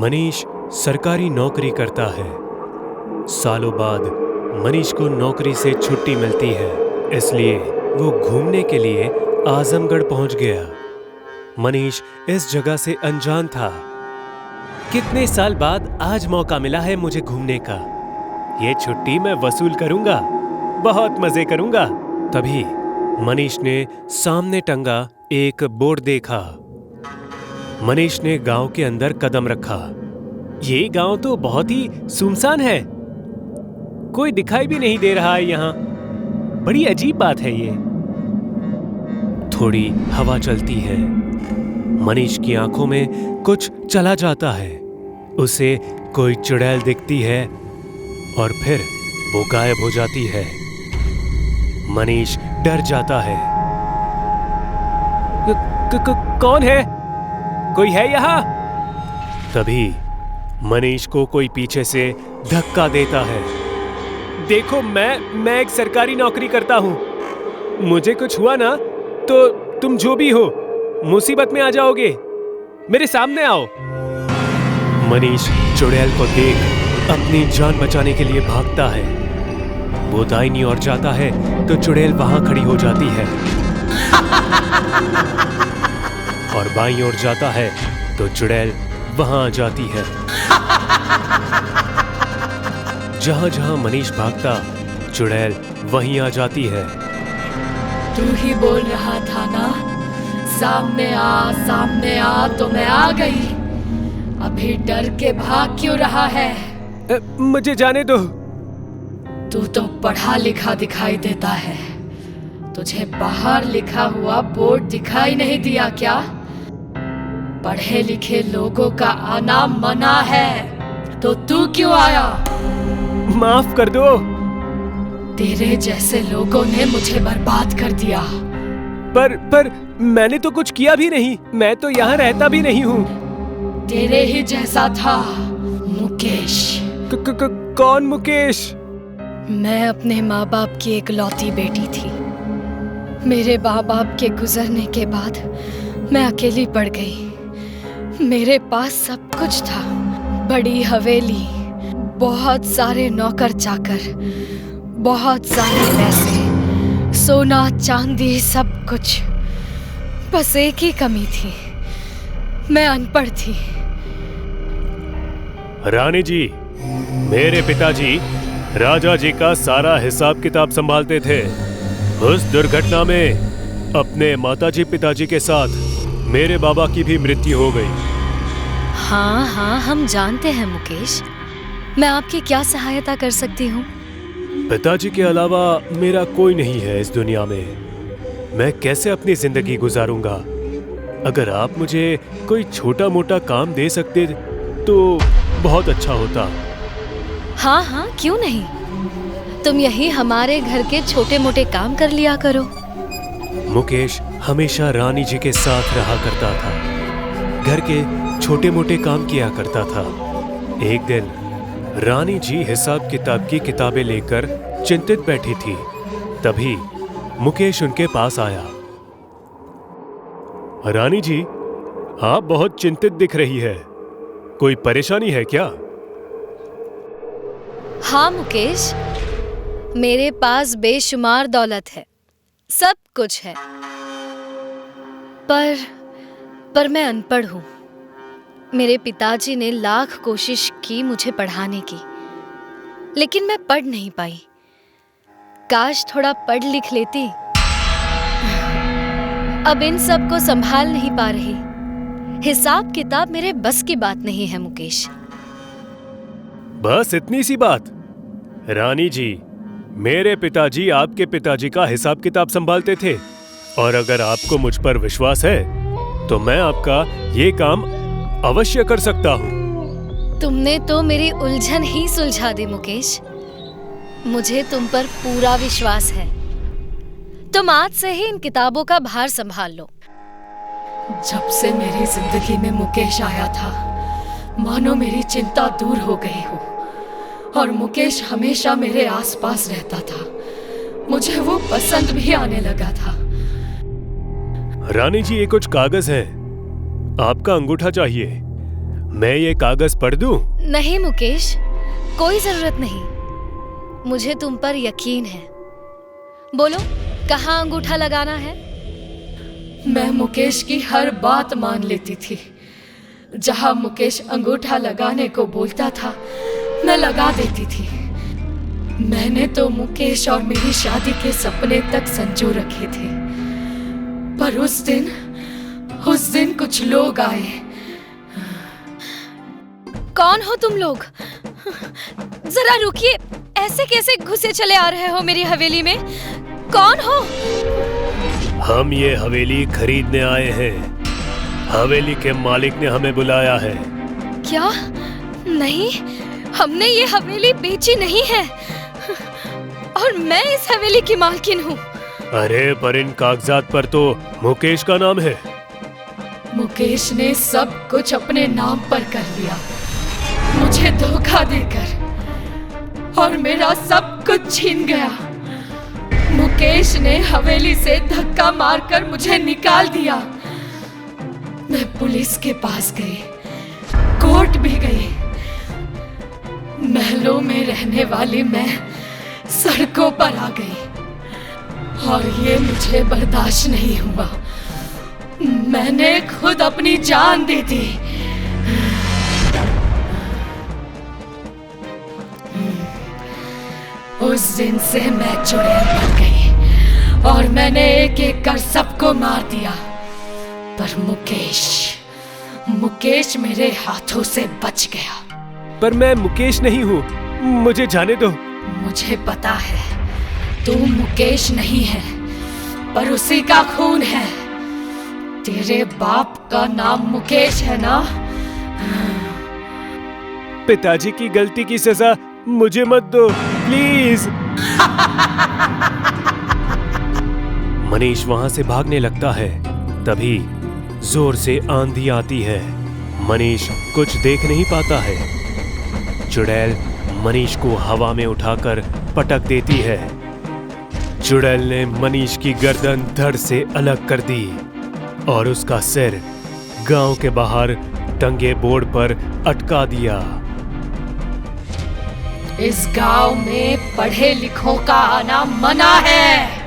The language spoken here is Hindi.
मनीष सरकारी नौकरी करता है। सालों बाद मनीष को नौकरी से छुट्टी मिलती है, इसलिए वो घूमने के लिए आजमगढ़ पहुंच गया। मनीष इस जगह से अनजान था। कितने साल बाद आज मौका मिला है मुझे घूमने का। ये छुट्टी मैं वसूल करूंगा, बहुत मजे करूंगा। तभी मनीष ने सामने टंगा एक बोर्ड देखा। मनीष ने गांव के अंदर कदम रखा। ये गांव तो बहुत ही सुनसान है, कोई दिखाई भी नहीं दे रहा है यहाँ। बड़ी अजीब बात है ये। थोड़ी हवा चलती है। मनीष की आंखों में कुछ चला जाता है। उसे कोई चुड़ैल दिखती है और फिर वो गायब हो जाती है। मनीष डर जाता है। कौन है? कोई है यहाँ? तभी मनीष को कोई पीछे से धक्का देता है। देखो, मैं एक सरकारी नौकरी करता हूँ। मुझे कुछ हुआ ना तो तुम जो भी हो मुसीबत में आ जाओगे। मेरे सामने आओ। मनीष चुड़ैल को देख अपनी जान बचाने के लिए भागता है। वो दाहिनी ओर जाता है तो चुड़ैल वहां खड़ी हो जाती है और बाईं ओर जाता है तो चुड़ैल वहां आ जाती है। जहां जहां मनीष भागता, चुड़ैल वहीं आ जाती है। तू ही बोल रहा था ना, सामने आ तो मैं आ गई। अभी डर के भाग क्यों रहा है? मुझे जाने दो। तू तो पढ़ा लिखा दिखाई देता है। तुझे बाहर लिखा हुआ बोर्ड दिखाई नहीं दिया क्या? पढ़े लिखे लोगों का आना मना है, तो तू क्यों आया? माफ कर दो। तेरे जैसे लोगों ने मुझे बर्बाद कर दिया। पर मैंने तो कुछ किया भी नहीं। मैं तो यहाँ रहता भी नहीं हूँ। तेरे ही जैसा था मुकेश। कौन मुकेश? मैं अपने माँ बाप की इकलौती बेटी थी। मेरे माँ बाप के गुजरने के बाद मैं अकेली पड़ गई। मेरे पास सब कुछ था, बड़ी हवेली, बहुत सारे नौकर चाकर, बहुत सारे पैसे, सोना चांदी, सब कुछ। बस एक ही कमी थी, मैं अनपढ़ थी। रानी जी, मेरे पिताजी राजा जी का सारा हिसाब किताब संभालते थे। उस दुर्घटना में अपने माताजी पिताजी के साथ मेरे बाबा की भी मृत्यु हो गई। हाँ, हम जानते हैं मुकेश। मैं आपकी क्या सहायता कर सकती हूँ? पिताजी के अलावा मेरा कोई नहीं है इस दुनिया में। मैं कैसे अपनी जिंदगी गुजारूंगा? अगर आप मुझे कोई छोटा मोटा काम दे सकते तो बहुत अच्छा होता। हाँ, क्यों नहीं। तुम यही हमारे घर के छोटे मोटे काम कर लिया करो। मुकेश हमेशा रानी जी के साथ रहा करता था, घर के छोटे मोटे काम किया करता था। एक दिन रानी जी हिसाब किताब की किताबें लेकर चिंतित बैठी थी। तभी मुकेश उनके पास आया। रानी जी, आप बहुत चिंतित दिख रही है। कोई परेशानी है क्या? हाँ मुकेश, मेरे पास बेशुमार दौलत है, सब कुछ है, पर मैं अनपढ़ हूँ। मेरे पिताजी ने लाख कोशिश की मुझे पढ़ाने की, लेकिन मैं पढ़ नहीं पाई। काश थोड़ा पढ़ लिख लेती। अब इन सब को संभाल नहीं पा रही। हिसाब किताब मेरे बस की बात नहीं है मुकेश। बस इतनी सी बात? रानी जी, मेरे पिताजी आपके पिताजी का हिसाब किताब संभालते थे, और अगर आपको मुझ पर विश्वास है तो मैं आपका ये काम अवश्य कर सकता हूँ। तुमने तो मेरी उलझन ही सुलझा दी मुकेश। मुझे तुम पर पूरा विश्वास है। तुम आज से ही इन किताबों का भार संभाल लो। जब से मेरी जिंदगी में मुकेश आया था, मानो मेरी चिंता दूर हो गई हो, और मुकेश हमेशा मेरे आसपास रहता था। मुझे वो पसंद भी आने लगा था। रानी जी, ये कुछ कागज हैं। आपका अंगूठा चाहिए। मैं ये कागज पढ़ दूं? नहीं मुकेश, कोई जरूरत नहीं। मुझे तुम पर यकीन है। बोलो, कहाँ अंगूठा लगाना है? मैं मुकेश की हर बात मान लेती थी। जहाँ मुकेश अंगूठा लगाने को बोलता था, मैं लगा देती थी। मैंने तो मुकेश और मेरी शादी के सपने तक संजो रखे थे। पर उस दिन कुछ लोग आए। कौन हो तुम लोग? जरा रुकिए, ऐसे कैसे घुसे चले आ रहे हो मेरी हवेली में? कौन हो? हम ये हवेली खरीदने आए हैं। हवेली के मालिक ने हमें बुलाया है। क्या? नहीं, हमने ये हवेली बेची नहीं है और मैं इस हवेली की मालकिन हूँ। अरे पर इन कागजात पर तो मुकेश का नाम है। मुकेश ने सब कुछ अपने नाम पर कर लिया, मुझे धोखा देकर, और मेरा सब कुछ छीन गया। मुकेश ने हवेली से धक्का मारकर मुझे निकाल दिया। मैं पुलिस के पास गई, कोर्ट भी गई। महलों में रहने वाली मैं सड़कों पर आ गई और ये मुझे बर्दाश्त नहीं हुआ। मैंने खुद अपनी जान दे दी। उस दिन से मैं चुड़ैल बन गई और मैंने एक एक कर सबको मार दिया। पर मुकेश मेरे हाथों से बच गया। पर मैं मुकेश नहीं हूँ, मुझे जाने दो। मुझे पता है तू मुकेश नहीं है, पर उसी का खून है। तेरे बाप का नाम मुकेश है ना? पिताजी की गलती की सजा मुझे मत दो, प्लीज। मनीष वहां से भागने लगता है। तभी जोर से आंधी आती है। मनीष कुछ देख नहीं पाता है। चुड़ैल मनीष को हवा में उठाकर पटक देती है। चुड़ैल ने मनीष की गर्दन धड़ से अलग कर दी और उसका सिर गांव के बाहर टंगे बोर्ड पर अटका दिया। इस गांव में पढ़े लिखों का आना मना है।